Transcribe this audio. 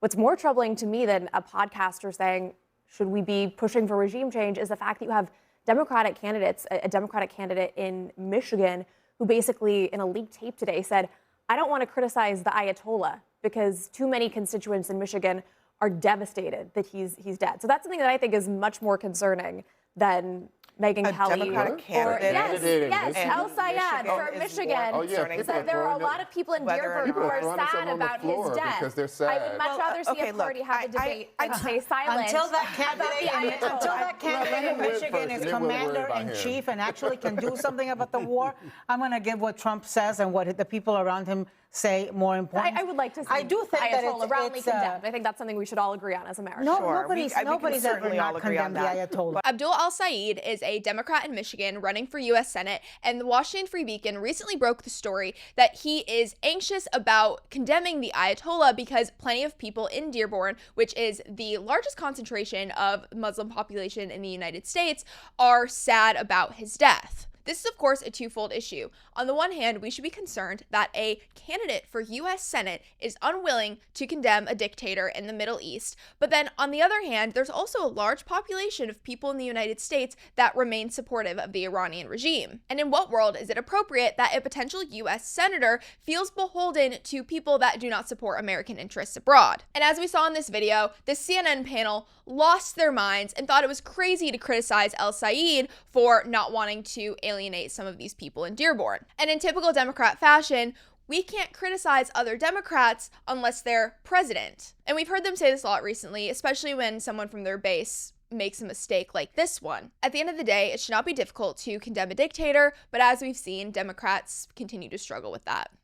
What's more troubling to me than a podcaster saying, should we be pushing for regime change, is the fact that you have Democratic candidates, a Democratic candidate in Michigan, who basically in a leaked tape today said, I don't want to criticize the Ayatollah because too many constituents in Michigan are devastated that he's dead. So that's something that I think is much more concerning than Megyn Kelly. Democratic candidate. Yes, El Sayed for Michigan said there are a lot of people in Dearborn who are sad about his death. Because they're sad. I would much rather see a party have a debate than stay silent. Until that candidate in Michigan is commander-in-chief and actually can do something about the war, I'm going to give what Trump says and what the people around him say more important. I would like to see I do think that Ayatollah roundly condemned. I think that's something we should all agree on as Americans. No, Sure. nobody's ever not condemned the Ayatollah. Abdul al-Sayed is a Democrat in Michigan running for U.S. Senate, and the Washington Free Beacon recently broke the story that he is anxious about condemning the Ayatollah because plenty of people in Dearborn, which is the largest concentration of Muslim population in the United States, are sad about his death. This is, of course, a twofold issue. On the one hand, we should be concerned that a candidate for U.S. Senate is unwilling to condemn a dictator in the Middle East. But then, on the other hand, there's also a large population of people in the United States that remain supportive of the Iranian regime. And in what world is it appropriate that a potential U.S. senator feels beholden to people that do not support American interests abroad? And as we saw in this video, the CNN panel lost their minds and thought it was crazy to criticize el-Sayed for not wanting to alienate some of these people in Dearborn. And in typical Democrat fashion, we can't criticize other Democrats unless they're president. And we've heard them say this a lot recently, especially when someone from their base makes a mistake like this one. At the end of the day, it should not be difficult to condemn a dictator, but as we've seen, Democrats continue to struggle with that.